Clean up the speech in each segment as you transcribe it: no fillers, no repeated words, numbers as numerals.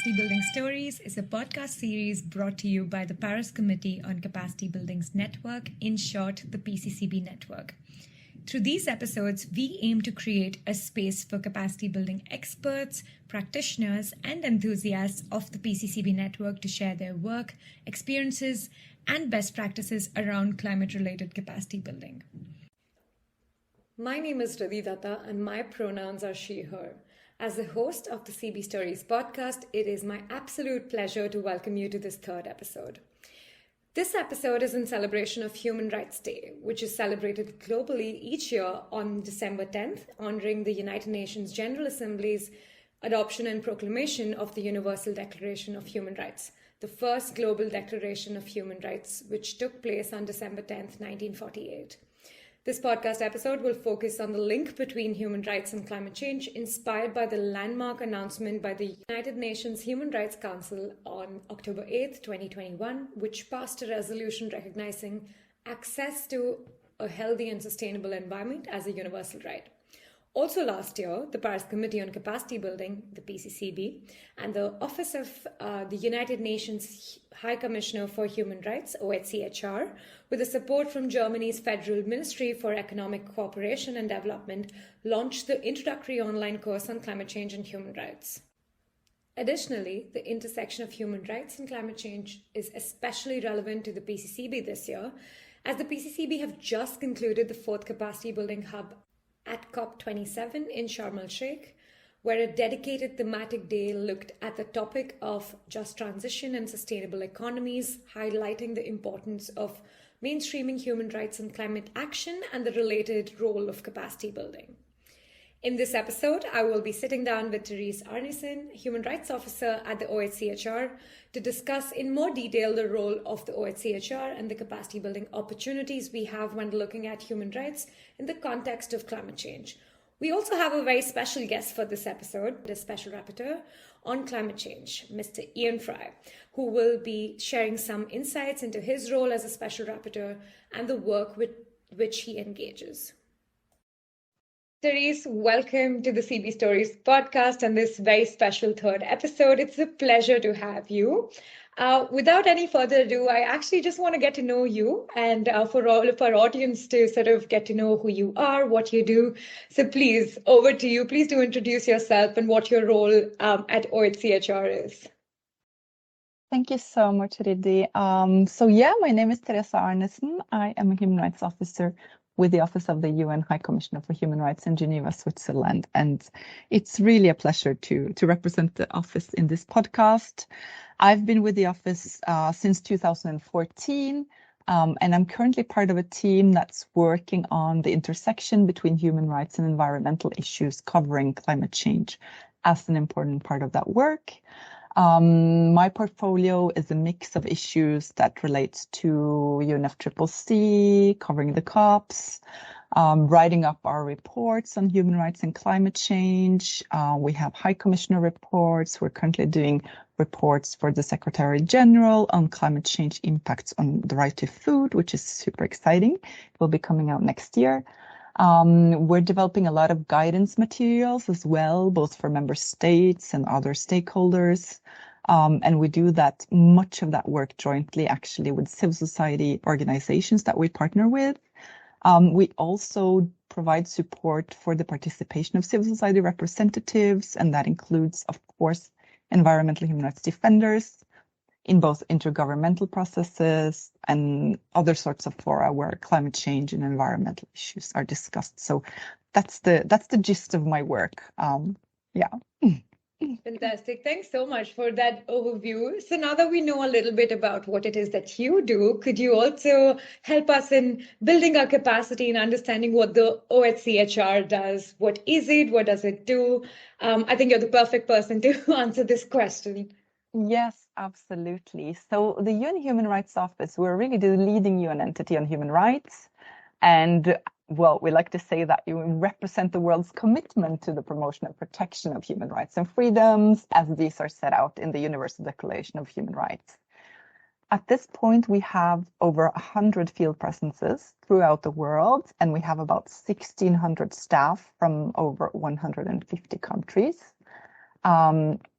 Capacity Building Stories is a podcast series brought to you by the Paris Committee on Capacity Building's network, in short, the PCCB Network. Through these episodes, we aim to create a space for capacity building experts, practitioners, and enthusiasts of the PCCB network to share their work, experiences, and best practices around climate-related capacity building. My name is Riddhi Dutta, and my pronouns are she, her. As the host of the CB Stories podcast, it is my absolute pleasure to welcome you to this third episode. This episode is in celebration of Human Rights Day, which is celebrated globally each year on December 10th, honoring the United Nations General Assembly's adoption and proclamation of the Universal Declaration of Human Rights, the first global declaration of human rights, which took place on December 10th, 1948. This podcast episode will focus on the link between human rights and climate change, inspired by the landmark announcement by the United Nations Human Rights Council on October 8, 2021, which passed a resolution recognizing access to a healthy and sustainable environment as a universal right. Also last year, the Paris Committee on Capacity Building, the PCCB, and the Office of the United Nations High Commissioner for Human Rights, OHCHR, with the support from Germany's Federal Ministry for Economic Cooperation and Development, launched the introductory online course on climate change and human rights. Additionally, the intersection of human rights and climate change is especially relevant to the PCCB this year, as the PCCB have just concluded the fourth Capacity Building Hub at COP27 in Sharm el-Sheikh, where a dedicated thematic day looked at the topic of just transition and sustainable economies, highlighting the importance of mainstreaming human rights and climate action and the related role of capacity building. In this episode, I will be sitting down with Therese Arnesen, Human Rights Officer at the OHCHR, to discuss in more detail the role of the OHCHR and the capacity building opportunities we have when looking at human rights in the context of climate change. We also have a very special guest for this episode, the Special Rapporteur on climate change, Mr. Ian Fry, who will be sharing some insights into his role as a Special Rapporteur and the work with which he engages. Therese, welcome to the CB Stories podcast and this very special third episode. It's a pleasure to have you. Without any further ado, I actually just want to get to know you and for all of our audience to sort of get to know who you are, what you do. So please, over to you. Please do introduce yourself and what your role at OHCHR is. Thank you so much, Riddhi. My name is Therese Arnesen. I am a Human Rights Officer with the Office of the UN High Commissioner for Human Rights in Geneva, Switzerland. And it's really a pleasure to represent the office in this podcast. I've been with the office since 2014, and I'm currently part of a team that's working on the intersection between human rights and environmental issues, covering climate change as an important part of that work. My portfolio is a mix of issues that relates to UNFCCC, covering the COPs, writing up our reports on human rights and climate change. We have High Commissioner reports. We're currently doing reports for the Secretary General on climate change impacts on the right to food, which is super exciting. It will be coming out next year. We're developing a lot of guidance materials as well, both for member states and other stakeholders. And we do much of that work jointly, actually, with civil society organizations that we partner with. We also provide support for the participation of civil society representatives, and that includes, of course, environmental human rights defenders in both intergovernmental processes and other sorts of fora where climate change and environmental issues are discussed. So that's the gist of my work. Fantastic. Thanks so much for that overview. So now that we know a little bit about what it is that you do, could you also help us in building our capacity and understanding what the OHCHR does? What is it? What does it do? I think you're the perfect person to answer this question. Yes, absolutely. So the UN Human Rights Office, we're really the leading UN entity on human rights. And well, we like to say that you represent the world's commitment to the promotion and protection of human rights and freedoms, as these are set out in the Universal Declaration of Human Rights. At this point, we have over 100 field presences throughout the world, and we have about 1,600 staff from over 150 countries.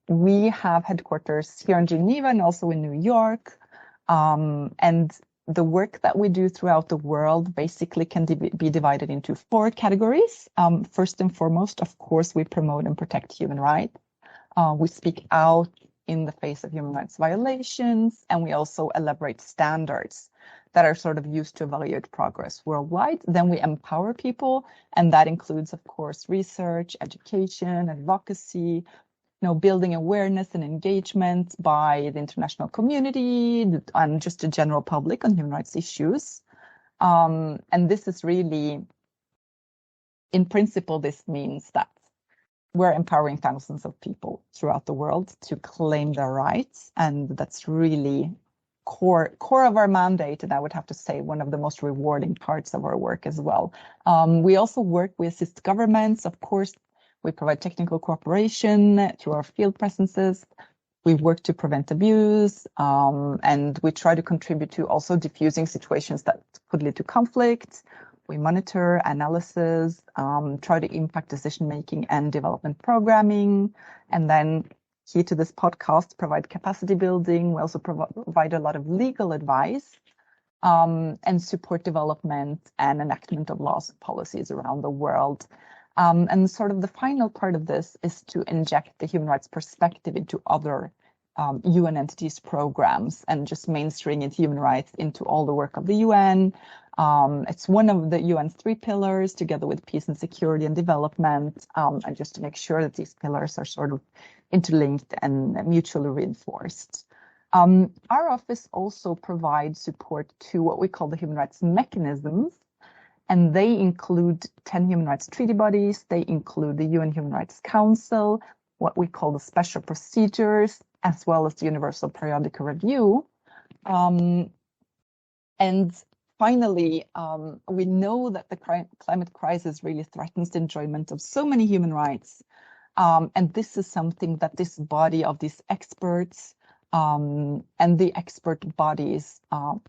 we have headquarters here in Geneva and also in New York. And the work that we do throughout the world basically can be divided into 4 categories. First and foremost, of course, we promote and protect human rights. We speak out in the face of human rights violations, and we also elaborate standards that are sort of used to evaluate progress worldwide. Then we empower people, and that includes, of course, research, education, advocacy, building awareness and engagement by the international community and just the general public on human rights issues. And this is really, in principle, this means that we're empowering thousands of people throughout the world to claim their rights. And that's really core of our mandate. And I would have to say one of the most rewarding parts of our work as well. We also work, we assist governments, of course. We provide technical cooperation through our field presences. We work to prevent abuse, and we try to contribute to also diffusing situations that could lead to conflict. We monitor analysis, try to impact decision-making and development programming, and then key to this podcast, provide capacity building. We also provide a lot of legal advice and support development and enactment of laws and policies around the world. And sort of the final part of this is to inject the human rights perspective into other UN entities programs and just mainstreaming human rights into all the work of the UN. It's one of the UN's 3 pillars, together with peace and security and development, and just to make sure that these pillars are sort of interlinked and mutually reinforced. Our office also provides support to what we call the human rights mechanisms. And they include 10 human rights treaty bodies. They include the UN Human Rights Council, what we call the special procedures, as well as the Universal Periodic Review. And finally, we know that the climate crisis really threatens the enjoyment of so many human rights. And this is something that this body of these experts and the expert bodies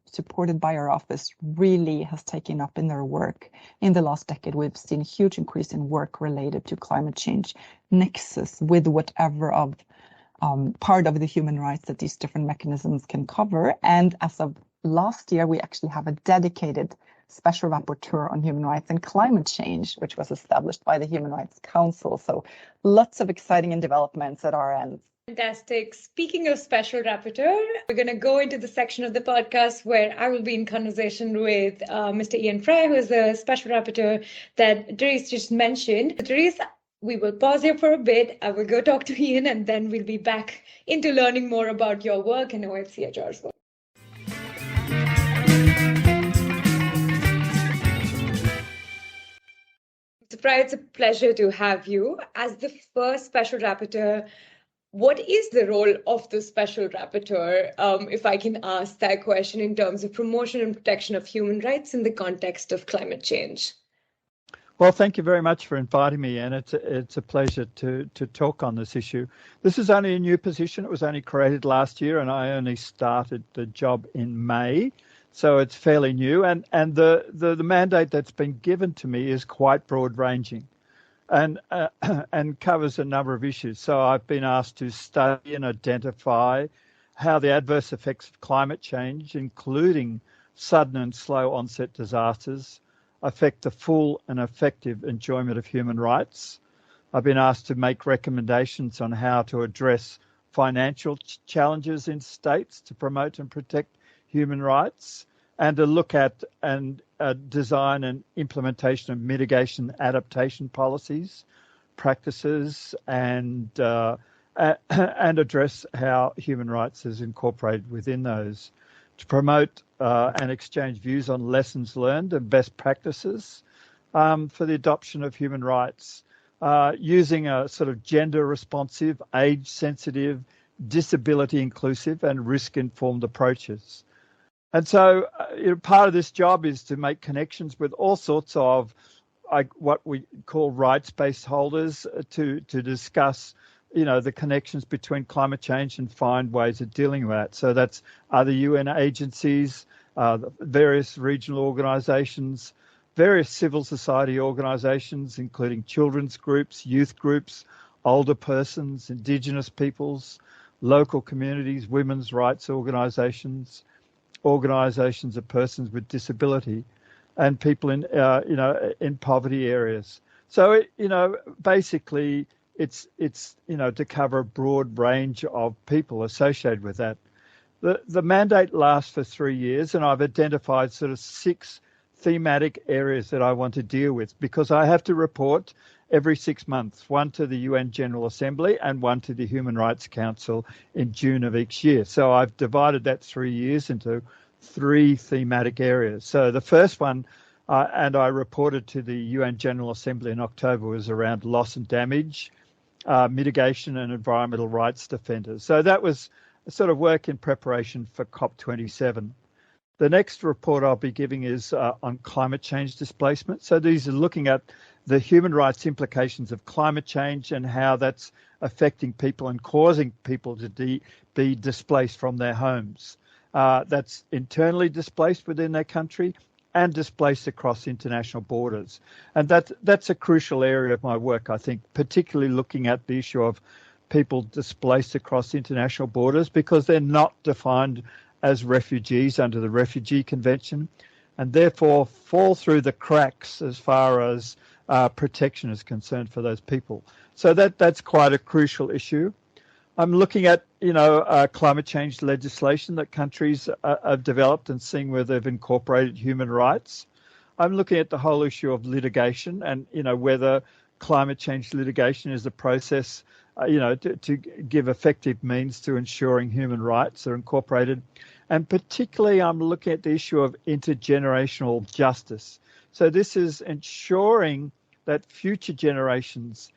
supported by our office really has taken up in their work. In the last decade, we've seen a huge increase in work related to climate change nexus with whatever of part of the human rights that these different mechanisms can cover. And as of last year, we actually have a dedicated Special Rapporteur on Human Rights and Climate Change, which was established by the Human Rights Council. So lots of exciting developments at our end. Fantastic. Speaking of Special Rapporteur, we're going to go into the section of the podcast where I will be in conversation with Mr. Ian Fry, who is the Special Rapporteur that Therese just mentioned. Therese, we will pause here for a bit. I will go talk to Ian, and then we'll be back into learning more about your work and OHCHR's work. Mr. Fry, it's a pleasure to have you. As the first Special Rapporteur, what is the role of the Special Rapporteur, if I can ask that question, in terms of promotion and protection of human rights in the context of climate change? Well, thank you very much for inviting me, and it's a pleasure to talk on this issue. This is only a new position. It was only created last year, and I only started the job in May, so it's fairly new. And the mandate that's been given to me is quite broad-ranging. And covers a number of issues. So I've been asked to study and identify how the adverse effects of climate change, including sudden and slow onset disasters, affect the full and effective enjoyment of human rights. I've been asked to make recommendations on how to address financial challenges in states to promote and protect human rights, and to look at and design and implementation of mitigation adaptation policies, practices, and address how human rights is incorporated within those, to promote and exchange views on lessons learned and best practices for the adoption of human rights, using a sort of gender responsive, age sensitive, disability inclusive and risk informed approaches. And so part of this job is to make connections with all sorts of what we call rights-based holders to discuss, the connections between climate change and find ways of dealing with that. So that's other UN agencies, various regional organisations, various civil society organisations, including children's groups, youth groups, older persons, Indigenous peoples, local communities, women's rights organisations, organisations of persons with disability, and people in in poverty areas. So basically it's to cover a broad range of people associated with that. The mandate lasts for 3 years, and I've identified sort of 6 thematic areas that I want to deal with, because I have to report every 6 months, one to the UN General Assembly and one to the Human Rights Council in June of each year. So I've divided that 3 years into 3 thematic areas. So the first one, and I reported to the UN General Assembly in October, was around loss and damage, mitigation and environmental rights defenders. So that was a sort of work in preparation for COP27. The next report I'll be giving is on climate change displacement. So these are looking at the human rights implications of climate change and how that's affecting people and causing people to be displaced from their homes. That's internally displaced within their country and displaced across international borders. And that's a crucial area of my work, I think, particularly looking at the issue of people displaced across international borders, because they're not defined as refugees under the Refugee Convention, and therefore fall through the cracks as far as protection is concerned for those people. So that's quite a crucial issue. I'm looking at climate change legislation that countries have developed and seeing where they've incorporated human rights. I'm looking at the whole issue of litigation and whether climate change litigation is a process to give effective means to ensuring human rights are incorporated. And particularly, I'm looking at the issue of intergenerational justice. So this is ensuring that future generations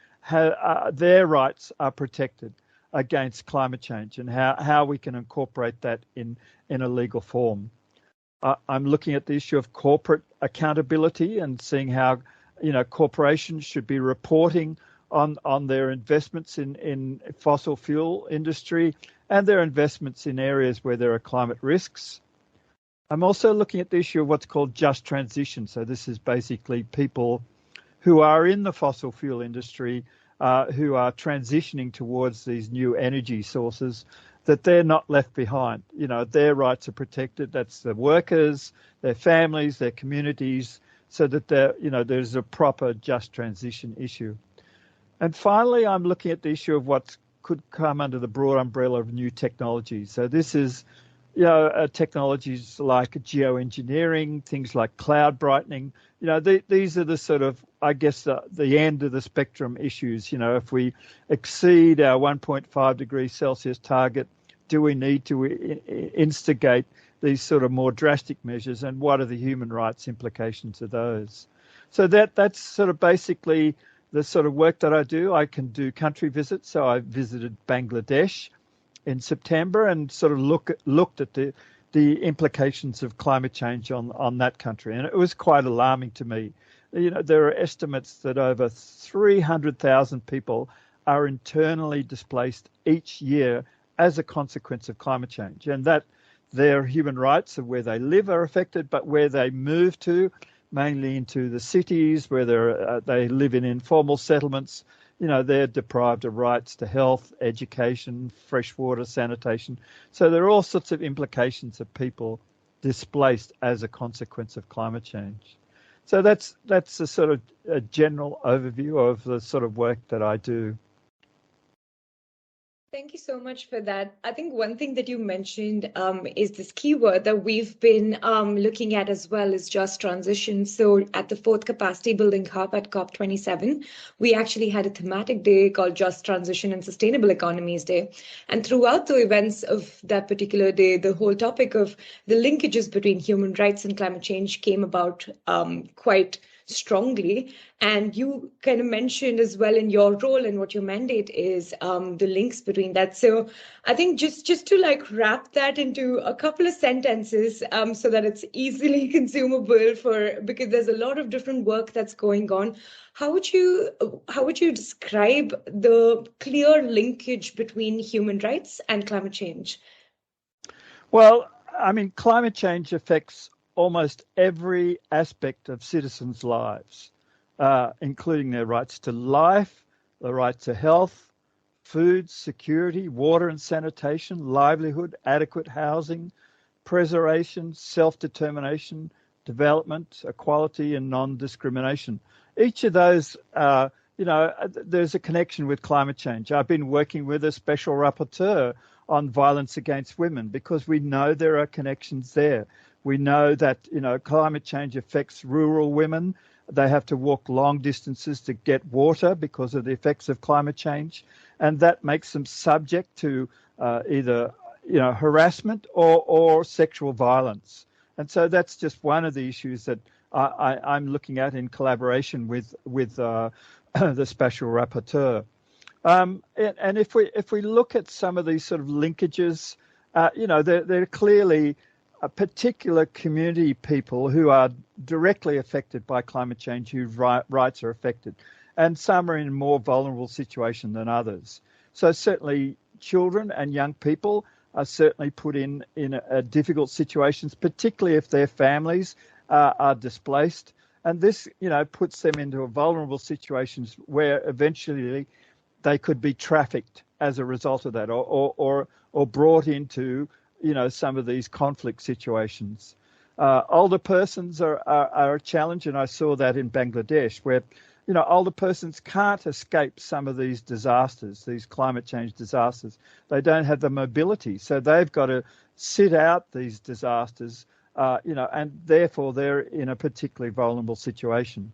their rights are protected against climate change, and how we can incorporate that in a legal form. I'm looking at the issue of corporate accountability and seeing how corporations should be reporting on their investments in fossil fuel industry and their investments in areas where there are climate risks. I'm also looking at the issue of what's called just transition. So this is basically people who are in the fossil fuel industry who are transitioning towards these new energy sources, that they're not left behind. Their rights are protected. That's the workers, their families, their communities, so that there's a proper just transition issue. And finally, I'm looking at the issue of what could come under the broad umbrella of new technologies. So this is, technologies like geoengineering, things like cloud brightening. These are the sort of, I guess, the end of the spectrum issues. If we exceed our 1.5 degrees Celsius target, do we need to instigate these sort of more drastic measures, and what are the human rights implications of those? So that's sort of basically the sort of work that I do. I can do country visits. So I visited Bangladesh in September and sort of looked at the implications of climate change on that country. And it was quite alarming to me. There are estimates that over 300,000 people are internally displaced each year as a consequence of climate change, and that their human rights of where they live are affected, but where they move to, mainly into the cities where they live in informal settlements, they're deprived of rights to health, education, fresh water, sanitation. So there are all sorts of implications of people displaced as a consequence of climate change. So that's a sort of a general overview of the sort of work that I do. Thank you so much for that. I think one thing that you mentioned is this keyword that we've been looking at as well is just transition. So at the 4th Capacity Building Hub at COP27, we actually had a thematic day called Just Transition and Sustainable Economies Day. And throughout the events of that particular day, the whole topic of the linkages between human rights and climate change came about quite strongly. And you kind of mentioned as well in your role and what your mandate is, the links between that. So I think just to wrap that into a couple of sentences so that it's easily consumable because there's a lot of different work that's going on. How would you describe the clear linkage between human rights and climate change? Well, I mean, climate change affects almost every aspect of citizens' lives, including their rights to life, the right to health, food, security, water and sanitation, livelihood, adequate housing, preservation, self-determination, development, equality and non-discrimination. Each of those, there's a connection with climate change. I've been working with a Special Rapporteur on violence against women because we know there are connections there. We know that, climate change affects rural women. They have to walk long distances to get water because of the effects of climate change. And that makes them subject to either harassment or sexual violence. And so that's just one of the issues that I'm looking at in collaboration with the Special Rapporteur. And if we look at some of these sort of linkages, they're clearly particular community people who are directly affected by climate change, whose rights are affected, and some are in a more vulnerable situation than others. So certainly children and young people are certainly put in difficult situations, particularly if their families are displaced. And this, puts them into vulnerable situations where eventually they could be trafficked as a result of that, or brought into some of these conflict situations. Older persons are a challenge, and I saw that in Bangladesh, where older persons can't escape some of these disasters, these climate change disasters. They don't have the mobility, so they've got to sit out these disasters, and therefore they're in a particularly vulnerable situation.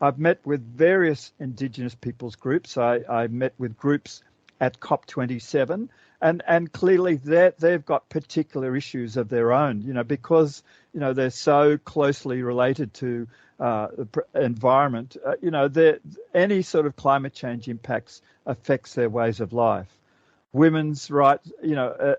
I've met with various Indigenous peoples groups. I met with groups at COP27, and clearly they've got particular issues of their own, because they're so closely related to the environment. Any sort of climate change impacts affects their ways of life. Women's rights,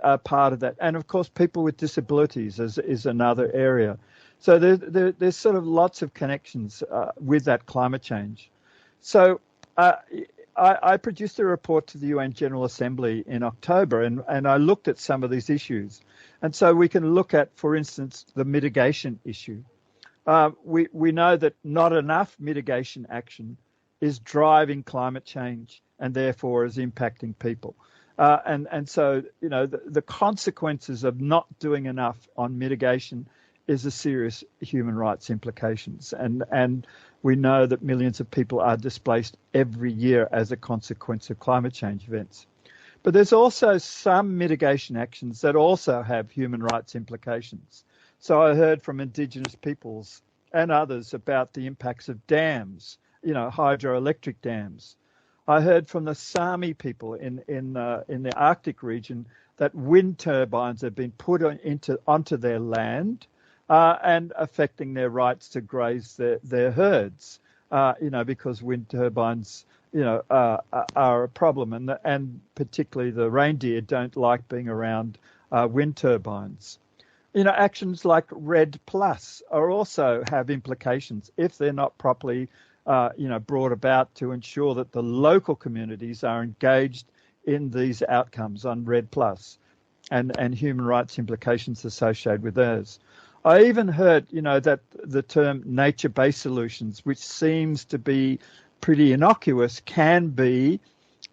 are part of that, and of course, people with disabilities is another area. So there's sort of lots of connections with that climate change. So I produced a report to the UN General Assembly in October, and I looked at some of these issues. And so we can look at, for instance, the mitigation issue. We know that not enough mitigation action is driving climate change and therefore is impacting people. And so, the consequences of not doing enough on mitigation is a serious human rights implications. And we know that millions of people are displaced every year as a consequence of climate change events. But there's also some mitigation actions that also have human rights implications. So I heard from Indigenous peoples and others about the impacts of dams, hydroelectric dams. I heard from the Sami people in the Arctic region that wind turbines have been put onto their land and affecting their rights to graze their herds, because wind turbines, are a problem, and particularly the reindeer don't like being around wind turbines. Actions like REDD+ are also have implications if they're not properly, brought about to ensure that the local communities are engaged in these outcomes on REDD+ and human rights implications associated with those. I even heard, that the term nature-based solutions, which seems to be pretty innocuous, can be,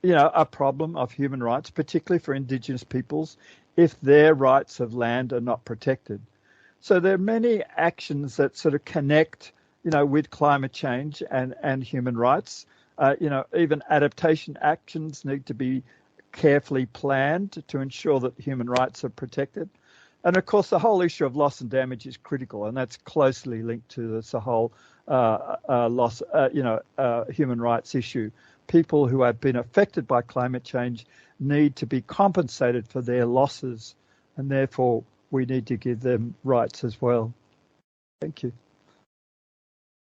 a problem of human rights, particularly for Indigenous peoples, if their rights of land are not protected. So there are many actions that sort of connect, with climate change and human rights. Even adaptation actions need to be carefully planned to ensure that human rights are protected. And of course, the whole issue of loss and damage is critical, and that's closely linked to this whole human rights issue. People who have been affected by climate change need to be compensated for their losses, and therefore we need to give them rights as well. Thank you.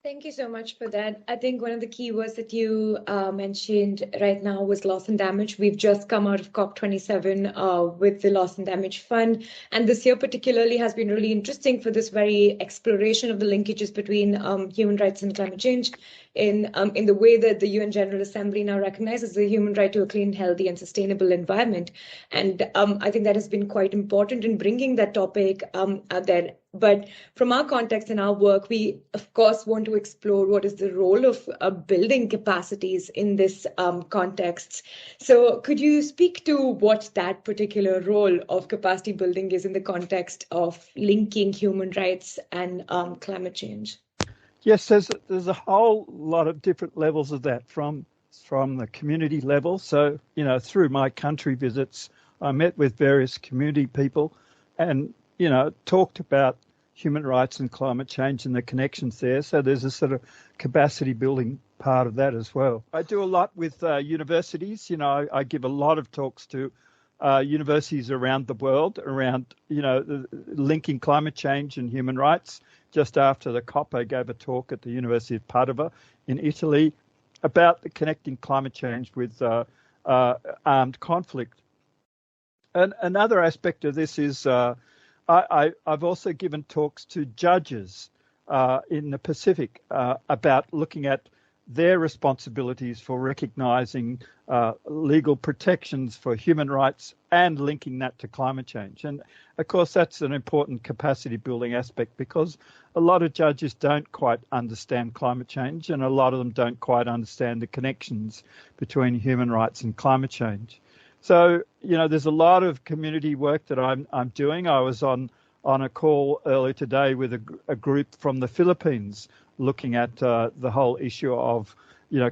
Thank you so much for that. I think one of the key words that you mentioned right now was loss and damage. We've just come out of COP27 with the Loss and Damage Fund. And this year particularly has been really interesting for this very exploration of the linkages between human rights and climate change in the way that the UN General Assembly now recognizes the human right to a clean, healthy and sustainable environment. And I think that has been quite important in bringing that topic out there. But from our context and our work, we, of course, want to explore what is the role of building capacities in this context. So could you speak to what that particular role of capacity building is in the context of linking human rights and climate change? Yes, there's a whole lot of different levels of that from the community level. So, through my country visits, I met with various community people and, talked about human rights and climate change and the connections there. So there's a sort of capacity building part of that as well. I do a lot with universities. I give a lot of talks to universities around the world around, linking climate change and human rights. Just after the COP, I gave a talk at the University of Padova in Italy about the connecting climate change with armed conflict. And another aspect of this is I've also given talks to judges in the Pacific about looking at their responsibilities for recognising legal protections for human rights and linking that to climate change. And of course, that's an important capacity building aspect because a lot of judges don't quite understand climate change and a lot of them don't quite understand the connections between human rights and climate change. So, there's a lot of community work that I'm doing. I was on a call earlier today with a group from the Philippines looking at the whole issue of,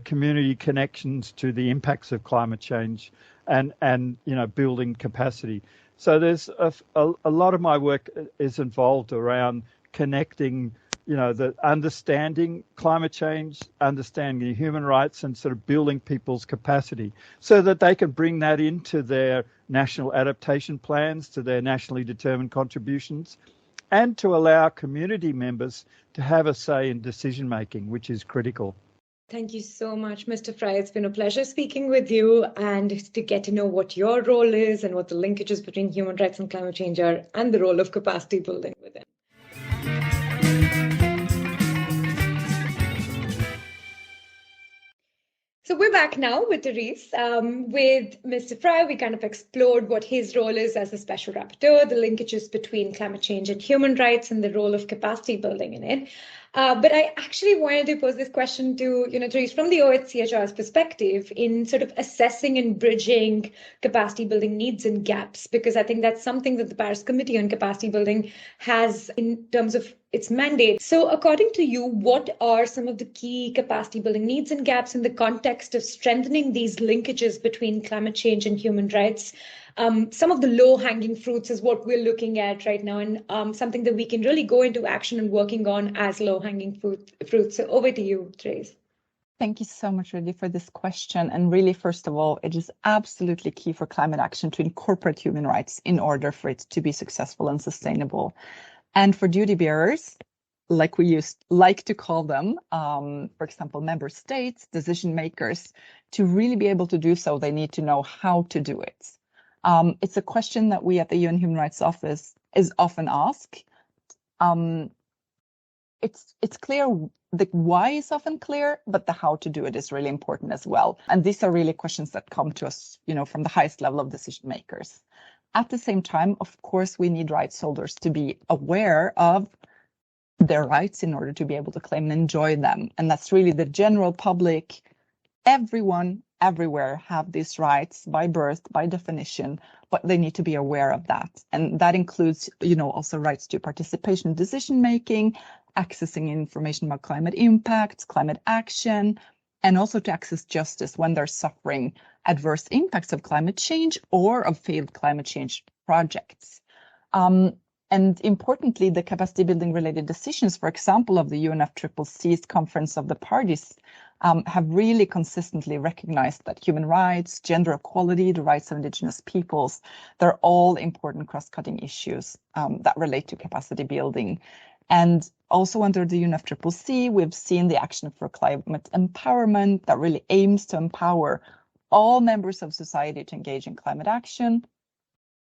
community connections to the impacts of climate change and building capacity. So there's a lot of my work is involved around connecting, the understanding climate change, understanding human rights, and sort of building people's capacity so that they can bring that into their national adaptation plans, to their nationally determined contributions, and to allow community members to have a say in decision making, which is critical. Thank you so much, Mr. Fry. It's been a pleasure speaking with you and to get to know what your role is and what the linkages between human rights and climate change are and the role of capacity building within. So we're back now with Therese. With Mr. Fry, we kind of explored what his role is as a special rapporteur, the linkages between climate change and human rights, and the role of capacity building in it. But I actually wanted to pose this question to, Therese, from the OHCHR's perspective in sort of assessing and bridging capacity building needs and gaps, because I think that's something that the Paris Committee on Capacity Building has in terms of its mandate. So according to you, what are some of the key capacity building needs and gaps in the context of strengthening these linkages between climate change and human rights? Some of the low-hanging fruits is what we're looking at right now, and something that we can really go into action and working on as low-hanging fruits. So over to you, Therese. Thank you so much, Riddhi, for this question. And really, first of all, it is absolutely key for climate action to incorporate human rights in order for it to be successful and sustainable. And for duty bearers, like we like to call them, for example, member states, decision makers, to really be able to do so, they need to know how to do it. It's a question that we at the UN Human Rights Office is often asked. It's clear, the why is often clear, but the how to do it is really important as well. And these are really questions that come to us, from the highest level of decision makers. At the same time, of course, we need rights holders to be aware of their rights in order to be able to claim and enjoy them. And that's really the general public. Everyone, everywhere have these rights by birth, by definition, but they need to be aware of that. And that includes, also rights to participation in decision making, accessing information about climate impacts, climate action, and also to access justice when they're suffering adverse impacts of climate change or of failed climate change projects. And importantly, the capacity building related decisions, for example, of the UNFCCC's Conference of the Parties, have really consistently recognized that human rights, gender equality, the rights of indigenous peoples, they're all important cross-cutting issues that relate to capacity building. And also under the UNFCCC, we've seen the Action for Climate Empowerment that really aims to empower all members of society to engage in climate action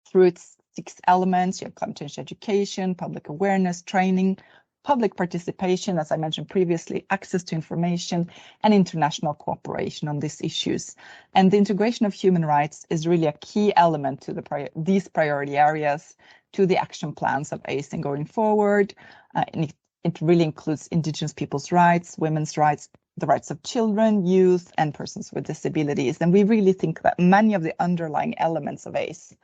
through its 6 elements. You have climate change education, public awareness, training, public participation, as I mentioned previously, access to information, and international cooperation on these issues. And the integration of human rights is really a key element to these priority areas, to the action plans of ACE going forward. And it really includes Indigenous people's rights, women's rights, the rights of children, youth, and persons with disabilities. And we really think that many of the underlying elements of ACE,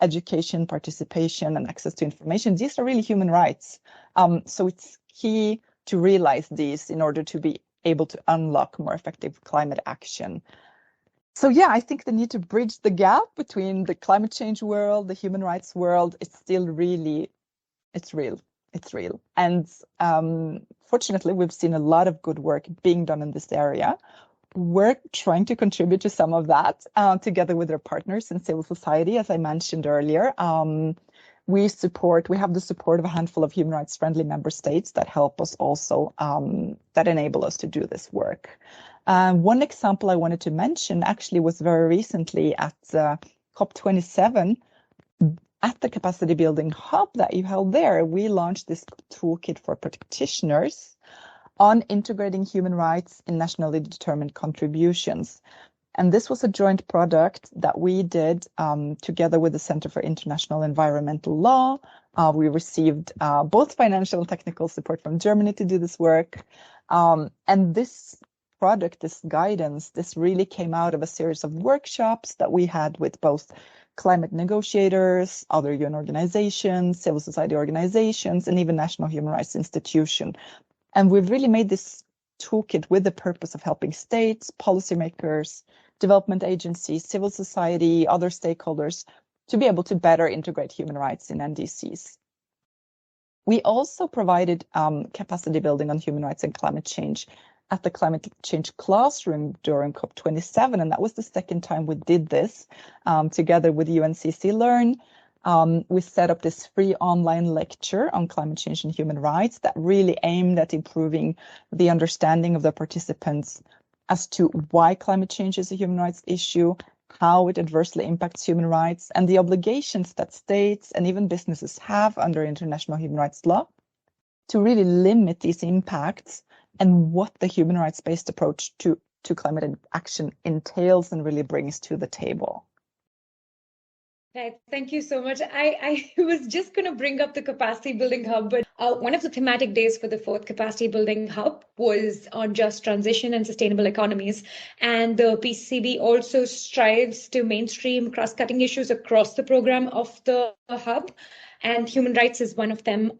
education, participation, and access to information, these are really human rights. So it's key to realize these in order to be able to unlock more effective climate action. So yeah, I think the need to bridge the gap between the climate change world, the human rights world, it's still really, it's real. And fortunately, we've seen a lot of good work being done in this area. We're trying to contribute to some of that together with our partners in civil society, as I mentioned earlier. We have the support of a handful of human rights friendly member states that help us also, that enable us to do this work. One example I wanted to mention actually was very recently at COP27. At the capacity building hub that you held there, we launched this toolkit for practitioners on integrating human rights in nationally determined contributions. And this was a joint product that we did together with the Center for International Environmental Law. We received both financial and technical support from Germany to do this work. And this product, this guidance, this really came out of a series of workshops that we had with both climate negotiators, other UN organizations, civil society organizations, and even national human rights institutions. And we've really made this toolkit with the purpose of helping states, policymakers, development agencies, civil society, other stakeholders to be able to better integrate human rights in NDCs. We also provided capacity building on human rights and climate change at the climate change classroom during COP27, and that was the second time we did this together with UNCC Learn. We set up this free online lecture on climate change and human rights that really aimed at improving the understanding of the participants as to why climate change is a human rights issue, how it adversely impacts human rights, and the obligations that states and even businesses have under international human rights law to really limit these impacts, and what the human rights-based approach to climate action entails and really brings to the table. Right. Thank you so much. I was just going to bring up the Capacity Building Hub, but one of the thematic days for the fourth Capacity Building Hub was on just transition and sustainable economies. And the PCCB also strives to mainstream cross-cutting issues across the program of the hub. And human rights is one of them.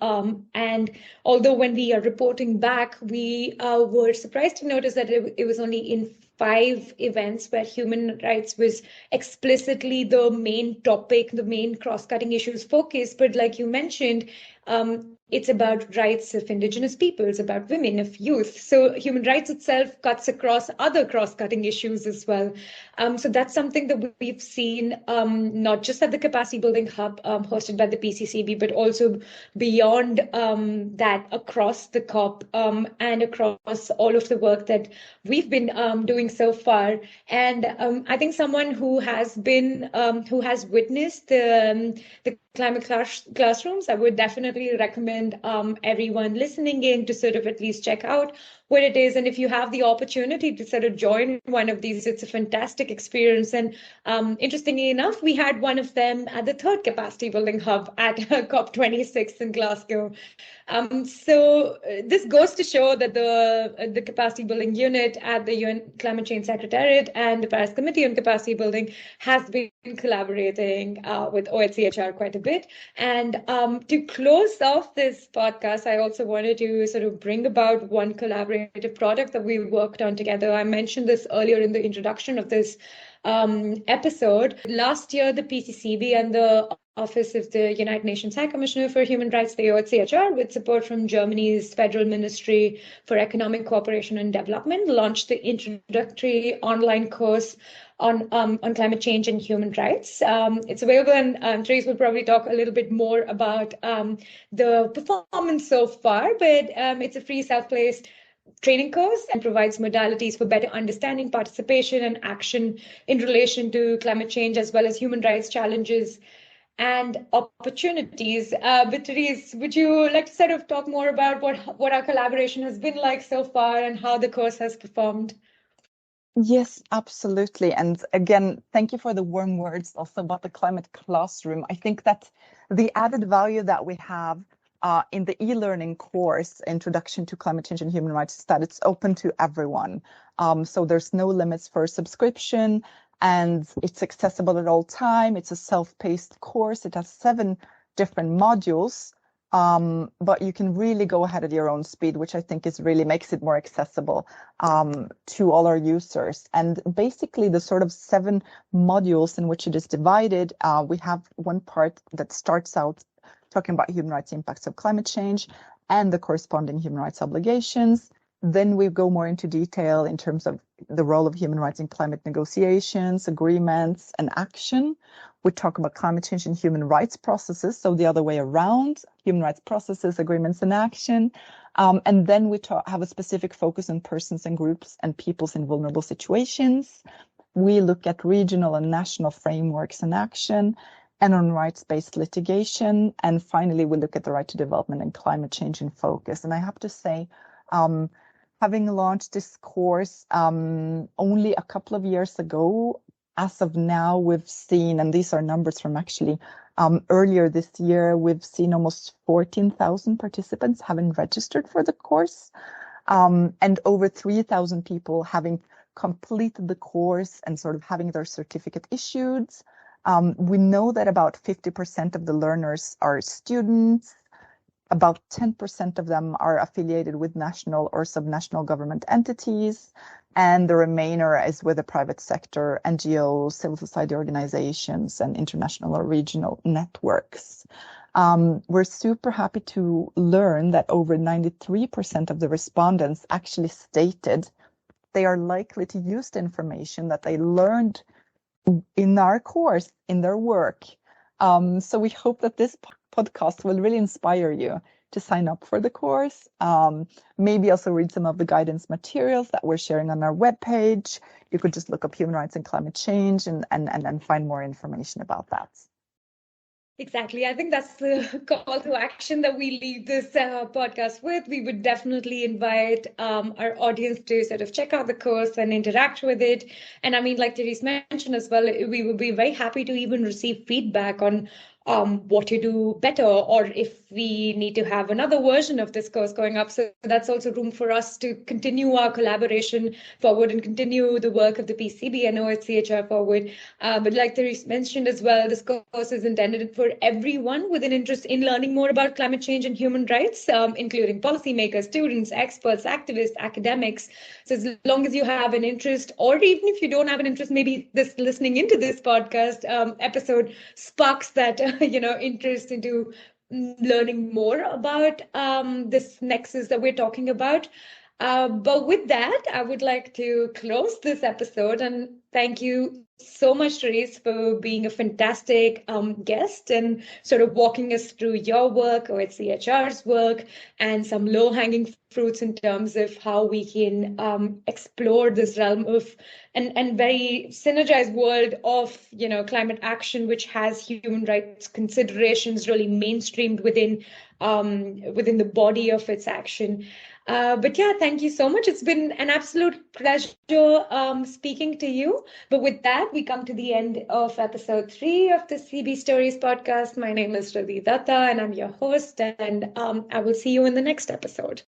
And although when we are reporting back, we were surprised to notice that it was only in 5 events where human rights was explicitly the main topic, the main cross-cutting issues focus. But like you mentioned, it's about rights of Indigenous peoples, about women, of youth. So human rights itself cuts across other cross-cutting issues as well. So that's something that we've seen not just at the Capacity Building Hub hosted by the PCCB, but also beyond that across the COP and across all of the work that we've been doing so far. And I think someone who has witnessed the climate classrooms, I would definitely recommend everyone listening in to sort of at least check out what it is. And if you have the opportunity to sort of join one of these, it's a fantastic experience. And interestingly enough, we had one of them at the third Capacity Building Hub at COP26 in Glasgow. So this goes to show that the Capacity Building Unit at the UN Climate Change Secretariat and the Paris Committee on Capacity Building has been collaborating with OHCHR quite a bit. And to close off this podcast, I also wanted to sort of bring about one collaborative product that we worked on together. I mentioned this earlier in the introduction of this episode. Last year, the PCCB and the Office of the United Nations High Commissioner for Human Rights, the OHCHR, with support from Germany's Federal Ministry for Economic Cooperation and Development, launched the introductory online course on climate change and human rights. It's available, and Therese will probably talk a little bit more about the performance so far, but it's a free self-paced training course and provides modalities for better understanding, participation, and action in relation to climate change, as well as human rights challenges and opportunities. But Therese, would you like to sort of talk more about what our collaboration has been like so far and how the course has performed? Yes, absolutely. And again, thank you for the warm words also about the climate classroom. I think that the added value that we have in the e-learning course, Introduction to Climate Change and Human Rights, is that it's open to everyone. So there's no limits for subscription, and it's accessible at all time. It's a self-paced course. It has 7 different modules. But you can really go ahead at your own speed, which I think really makes it more accessible to all our users. And basically the sort of 7 modules in which it is divided, we have one part that starts out talking about human rights impacts of climate change and the corresponding human rights obligations. Then we go more into detail in terms of the role of human rights in climate negotiations, agreements, and action. We talk about climate change and human rights processes, so the other way around, human rights processes, agreements, and action. And then we have a specific focus on persons and groups and peoples in vulnerable situations. We look at regional and national frameworks and action, and on rights-based litigation. And finally, we look at the right to development and climate change in focus. And I have to say, having launched this course only a couple of years ago, as of now, we've seen, and these are numbers from actually earlier this year, we've seen almost 14,000 participants having registered for the course, and over 3,000 people having completed the course and sort of having their certificate issued. We know that about 50% of the learners are students. About 10% of them are affiliated with national or subnational government entities, and the remainder is with the private sector, NGOs, civil society organizations, and international or regional networks. We're super happy to learn that over 93% of the respondents actually stated they are likely to use the information that they learned in our course, in their work. So we hope that this podcast will really inspire you to sign up for the course. Maybe also read some of the guidance materials that we're sharing on our webpage. You could just look up human rights and climate change and find more information about that. Exactly. I think that's the call to action that we leave this podcast with. We would definitely invite our audience to sort of check out the course and interact with it. And I mean, like Therese mentioned as well, we would be very happy to even receive feedback on what to do better, or if we need to have another version of this course going up. So that's also room for us to continue our collaboration forward and continue the work of the PCB and OHCHR forward. But like Therese mentioned as well, this course is intended for everyone with an interest in learning more about climate change and human rights, including policymakers, students, experts, activists, academics. So as long as you have an interest, or even if you don't have an interest, maybe this listening into this podcast episode sparks that interest into learning more about this nexus that we're talking about. But with that, I would like to close this episode and thank you so much, Therese, for being a fantastic guest and sort of walking us through your work, OHCHR's work, and some low-hanging fruits in terms of how we can explore this realm of and very synergized world of climate action, which has human rights considerations really mainstreamed within the body of its action. But yeah, thank you so much. It's been an absolute pleasure speaking to you. But with that, we come to the end of episode 3 of the CB Stories podcast. My name is Riddhi Dutta, and I'm your host. And I will see you in the next episode.